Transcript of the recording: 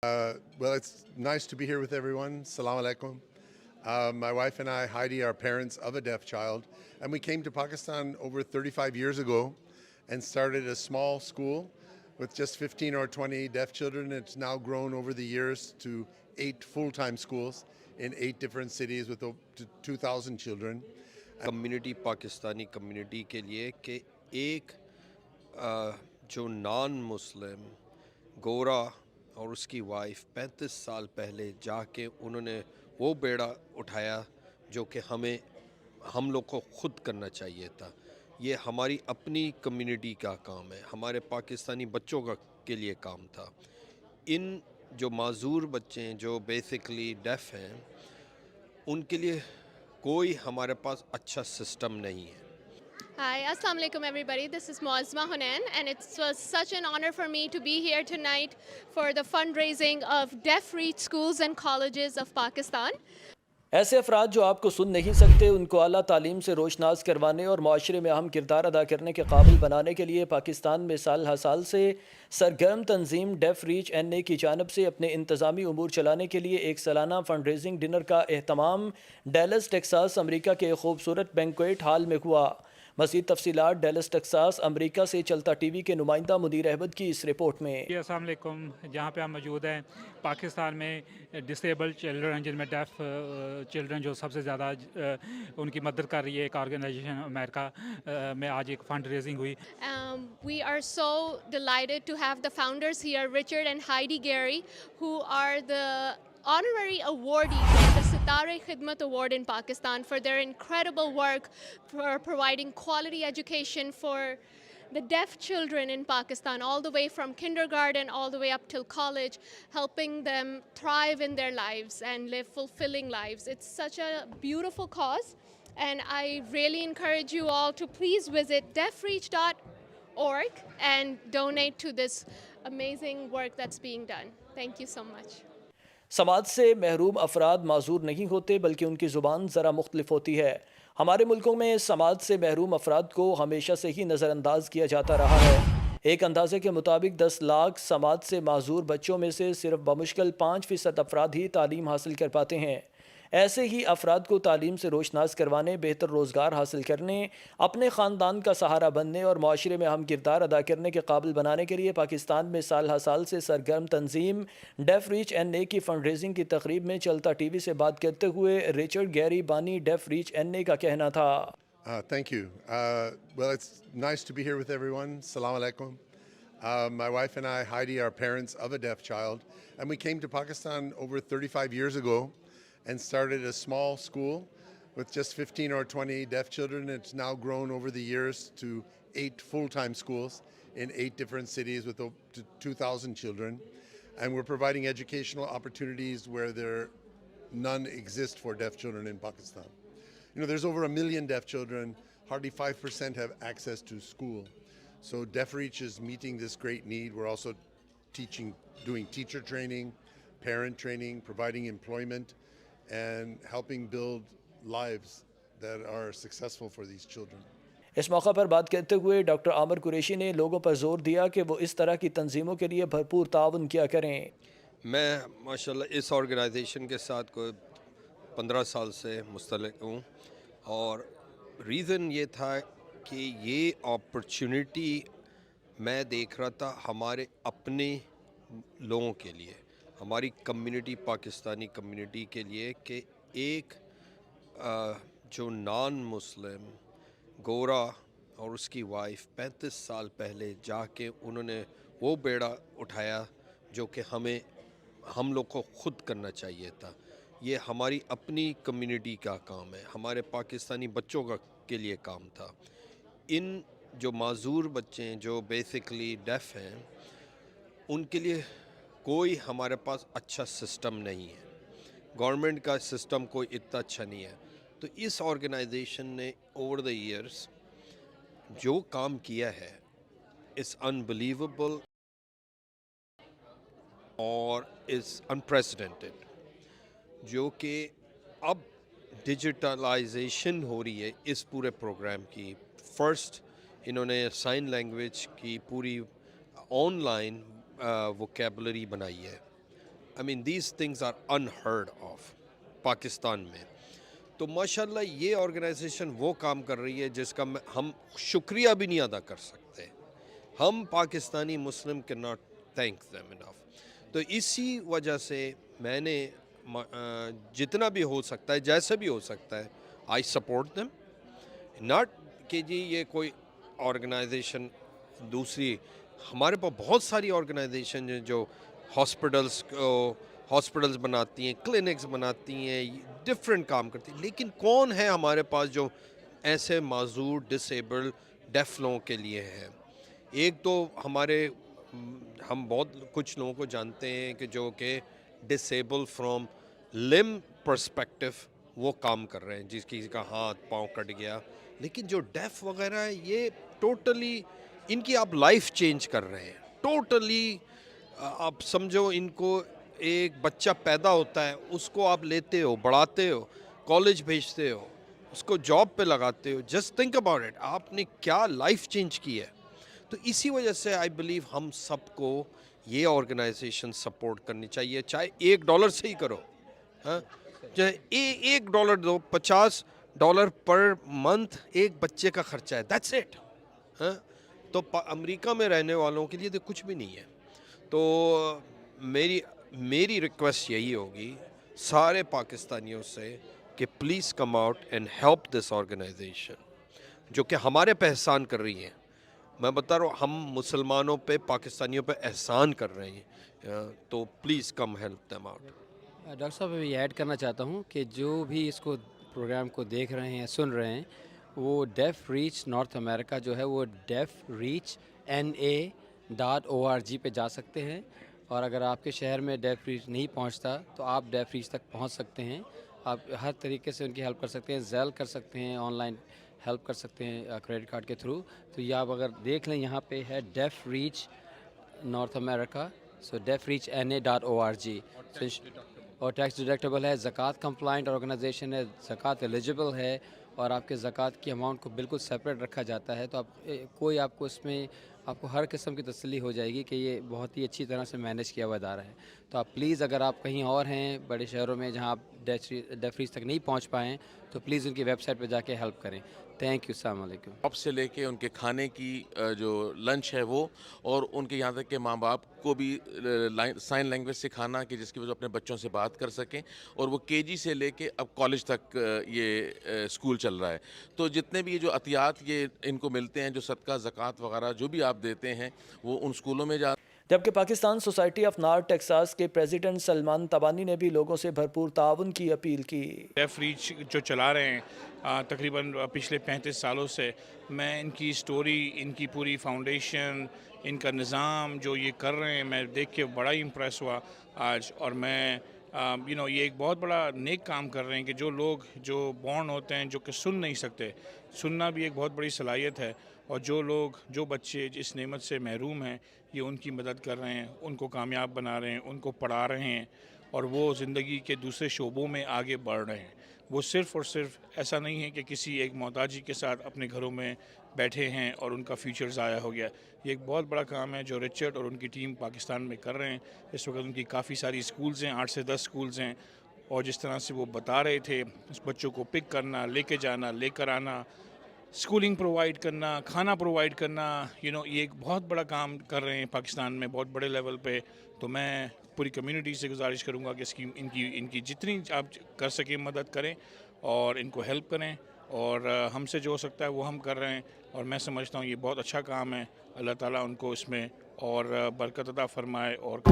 Well, it's nice to be here with everyone. Salam alaikum. My wife and I, Heidi, are parents of a deaf child, and we came to Pakistan over 35 years ago and started a small school with just 15 or 20 deaf children. It's now grown over the years to 8 full-time schools in 8 different cities with up to 2,000 children. Community Pakistani community के लिए कि एक जो non Muslim गोरा और उसकी wife 35 साल पहले जाके उन्होंने वो बेड़ा उठाया जो कि हम लोग को खुद करना चाहिए था। ये हमारी अपनी कम्युनिटी का काम है, हमारे पाकिस्तानी बच्चों के लिए काम था। इन जो माजूर बच्चे हैं जो बेसिकली डेफ हैं उनके लिए कोई हमारे पास अच्छा सिस्टम नहीं है। Hi, Assalamu alaikum everybody. This is Muazzma Hunain, and it was such an honor for me to be here tonight for the fundraising of Deaf Reach Schools and Colleges of Pakistan. ایسے افراد جو آپ کو سن نہیں سکتے ان کو اعلیٰ تعلیم سے روشناس کروانے اور معاشرے میں اہم کردار ادا کرنے کے قابل بنانے کے لیے پاکستان میں سال ہر سال سے سرگرم تنظیم ڈیف ریچ این اے کی جانب سے اپنے انتظامی امور چلانے کے لیے ایک سالانہ فنڈ ریزنگ ڈنر کا اہتمام ڈیلس ٹیکساس امریکہ کے خوبصورت بینکویٹ ہال میں ہوا۔ مزید تفصیلات ڈیلس ٹیکساس امریکہ سے چلتا ٹی وی کے نمائندہ مدیر احمد کی اس رپورٹ میں۔ السلام علیکم، جہاں پہ ہم موجود ہیں پاکستان میں ڈسیبل چلڈرن جن میں ڈیف چلڈرن جو سب سے زیادہ ان کی مدد کر رہی ہے ایک آرگنائزیشن امریکہ میں آج ایک فنڈ ریزنگ ہوئی۔ We are so delighted to have the founders here, Richard and Heidi Gary, who are the honorary awardees of the Sitare Khidmat Award in Pakistan for their incredible work for providing quality education for the deaf children in Pakistan, all the way from kindergarten all the way up till college, helping them thrive in their lives and live fulfilling lives. It's such a beautiful cause, and I really encourage you all to please visit deafreach.org and donate to this amazing work that's being done. Thank you so much. سماج سے محروم افراد معذور نہیں ہوتے بلکہ ان کی زبان ذرا مختلف ہوتی ہے۔ ہمارے ملکوں میں سماج سے محروم افراد کو ہمیشہ سے ہی نظر انداز کیا جاتا رہا ہے۔ ایک اندازے کے مطابق 10 لاکھ سماج سے معذور بچوں میں سے صرف بمشکل 5% افراد ہی تعلیم حاصل کر پاتے ہیں۔ ایسے ہی افراد کو تعلیم سے روشناس کروانے، بہتر روزگار حاصل کرنے، اپنے خاندان کا سہارا بننے اور معاشرے میں اہم کردار ادا کرنے کے قابل بنانے کے لیے پاکستان میں سال ہر سال سے سرگرم تنظیم ڈیف ریچ این اے کی فنڈ ریزنگ کی تقریب میں چلتا ٹی وی سے بات کرتے ہوئے ریچرڈ گیری بانی ڈیف ریچ این اے کا کہنا تھا۔ Thank you. Well, it's nice to be here with everyone. Salam alaikum. My wife and I, Heidi, are parents of a deaf child, and we came to Pakistan over 35 years ago and started a small school with just 15 or 20 deaf children. It's now grown over the years to 8 full-time schools in 8 different cities with up to 2,000 children. And we're providing educational opportunities where none exist for deaf children in Pakistan. You know, there's over 1 million deaf children, hardly 5% have access to school. So Deaf Reach is meeting this great need. We're also doing teacher training, parent training, providing employment, and helping build lives that are successful for these children. اس موقع پر بات کرتے ہوئے doctor عامر قریشی نے لوگوں پر زور دیا کہ وہ اس طرح کی تنظیموں کے لیے بھرپور تعاون کیا کریں۔ میں ماشاءاللہ اس آرگنائزیشن کے ساتھ کوئی 15 سال سے مستعلق ہوں، اور ریزن یہ تھا کہ یہ اپرچونٹی میں دیکھ رہا تھا ہمارے اپنے لوگوں کے لیے، ہماری کمیونٹی پاکستانی کمیونٹی کے لیے کہ ایک جو نان مسلم گورا اور اس کی وائف 35 سال پہلے جا کے انہوں نے وہ بیڑا اٹھایا جو کہ ہم لوگ کو خود کرنا چاہیے تھا۔ یہ ہماری اپنی کمیونٹی کا کام ہے، ہمارے پاکستانی بچوں کے لیے کام تھا۔ ان جو معذور بچے ہیں جو بیسکلی ڈیف ہیں ان کے لیے کوئی ہمارے پاس اچھا سسٹم نہیں ہے، گورنمنٹ کا سسٹم کوئی اتنا اچھا نہیں ہے۔ تو اس آرگنائزیشن نے اوور دا ایئرس جو کام کیا ہے اٹس انبلیویبل اور اٹس انپریسیڈنٹڈ، جو کہ اب ڈیجیٹلائزیشن ہو رہی ہے اس پورے پروگرام کی۔ فرسٹ انہوں نے سائن لینگویج کی پوری آن لائن ووکیبلری بنائی ہے، I mean these things are unheard of Pakistan में। तो माशाल्लाह ये ऑर्गेनाइजेशन वो काम कर रही है जिसका हम शुक्रिया भी नहीं अदा कर सकते। हम Pakistani Muslim can not thank them enough. तो इसी वजह से मैंने जितना भी हो सकता है, जैसे भी हो सकता है, आई सपोर्ट देम। नॉट कि जी ये कोई ऑर्गेनाइजेशन दूसरी, हमारे पास बहुत सारी ऑर्गेनाइजेशन हैं जो हॉस्पिटल्स बनाती हैं, क्लिनिक्स बनाती हैं, डिफरेंट काम करती हैं, लेकिन कौन है हमारे पास जो ऐसे माजूर डिसेबल्ड डेफ लोगों के लिए है। एक तो हम बहुत कुछ लोगों को जानते हैं कि जो कि डिसेबल फ्रॉम लिम पर्सपेक्टिव वो काम कर रहे हैं, किसी का हाथ पाँव कट गया, लेकिन जो डेफ वगैरह है ये टोटली इनकी आप लाइफ चेंज कर रहे हैं टोटली। आप समझो, इनको एक बच्चा पैदा होता है, उसको आप लेते हो, बढ़ाते हो, कॉलेज भेजते हो, उसको जॉब पे लगाते हो। जस्ट थिंक अबाउट इट, आपने क्या लाइफ चेंज की है। तो इसी वजह से आई बिलीव हम सबको ये ऑर्गेनाइजेशन सपोर्ट करनी चाहिए, चाहे $1 से ही करो, हाँ, चाहे $1 दो, $50 पर मंथ एक बच्चे का खर्चा है, दैट्स इट। हाँ, तो अमेरिका में रहने वालों के लिए तो कुछ भी नहीं है। तो मेरी रिक्वेस्ट यही होगी सारे पाकिस्तानियों से कि please come out and help this organisation जो कि हमारे पे एहसान कर रही है। मैं बता रहा हूँ, हम मुसलमानों पे, पाकिस्तानियों पे एहसान कर रहे हैं, तो please come help them out. Doctor साहब, मैं ये ऐड करना चाहता हूँ कि जो भी इसको प्रोग्राम को देख रहे हैं, सुन रहे हैं, वो डेफ रीच नॉर्थ अमेरिका जो है वो DeafReachNA.org पे जा सकते हैं। और अगर आपके शहर में डेफ रीच नहीं पहुंचता तो आप डेफ रीच तक पहुंच सकते हैं। आप हर तरीके से उनकी हेल्प कर सकते हैं, ज़ेल कर सकते हैं, ऑनलाइन हेल्प कर सकते हैं क्रेडिट कार्ड के थ्रू। तो ये आप अगर देख लें, यहाँ पे है डेफ रीच नॉर्थ अमेरिका, सो DeafReachNA.org। और टैक्स डिडक्टेबल है, ज़कात कंप्लाइंट ऑर्गेनाइजेशन है, ज़कात एलिजिबल है, और आपके ज़कात की अमाउंट को बिल्कुल सेपरेट रखा जाता है। तो आपको इसमें आपको हर किस्म की तसल्ली हो जाएगी कि ये बहुत ही अच्छी तरह से मैनेज किया हुआ इदारा है। तो आप प्लीज़, अगर आप कहीं और हैं बड़े शहरों में जहां आप डेफ रीच तक नहीं पहुंच पाएँ, तो प्लीज़ उनकी वेबसाइट पर जाके हेल्प करें। थैंक यू, अस्सलाम वालेकुम। जॉब से लेके उनके खाने की जो लंच है वो, और उनके यहाँ तक के माँ बाप को भी साइन लैंग्वेज सिखाना कि जिसकी वजह से अपने बच्चों से बात कर सकें। और वो केजी से लेके अब कॉलेज तक ये स्कूल चल रहा है। तो जितने भी ये जो अतियात ये इनको मिलते हैं, जो सदका ज़कात वगैरह जो भी आप देते हैं, वो उन स्कूलों में जा। जबकि Pakistan society of north Texas के प्रेसिडेंट सलमान तबानी ने भी लोगों से भरपूर ताउन की अपील की। डेफ रीच जो चला रहे हैं तकरीबन पिछले 35 सालों से, मैं इनकी स्टोरी, इनकी पूरी फाउंडेशन, इनका निज़ाम जो ये कर रहे हैं, मैं देख के बड़ा ही इम्प्रेस हुआ आज। और मैं ये एक बहुत बड़ा नेक काम कर रहे हैं कि जो लोग जो बॉर्न होते हैं, जो कि सुन नहीं सकते, सुनना भी एक बहुत बड़ी सलाहियत है। और जो बच्चे जिस नेमत से महरूम हैं, ये उनकी मदद कर रहे हैं, उनको कामयाब बना रहे हैं, उनको पढ़ा रहे हैं, और वो ज़िंदगी के दूसरे शोबों में आगे बढ़ रहे हैं। वो सिर्फ़ और सिर्फ ऐसा नहीं है कि किसी एक मोहताजी के साथ अपने घरों में बैठे हैं और उनका फ्यूचर ज़ाया हो गया। ये एक बहुत बड़ा काम है जो रिचर्ड और उनकी टीम पाकिस्तान में कर रहे हैं। इस वक्त उनकी काफ़ी सारी स्कूल्स हैं, 8 से 10 स्कूल्स हैं। और जिस तरह से वो बता रहे थे, उस बच्चों को पिक करना, लेके जाना, लेकर आना, स्कूलिंग प्रोवाइड करना, खाना प्रोवाइड करना, ये एक बहुत बड़ा काम कर रहे हैं पाकिस्तान में बहुत बड़े लेवल पे। तो मैं पूरी कम्युनिटी से गुजारिश करूंगा कि इनकी जितनी आप कर सकें मदद करें और इनको हेल्प करें, और हमसे जो हो सकता है वो हम कर रहे हैं। और मैं समझता हूँ ये बहुत अच्छा काम है। अल्लाह ताला उनको इसमें और बरकत अता फरमाए और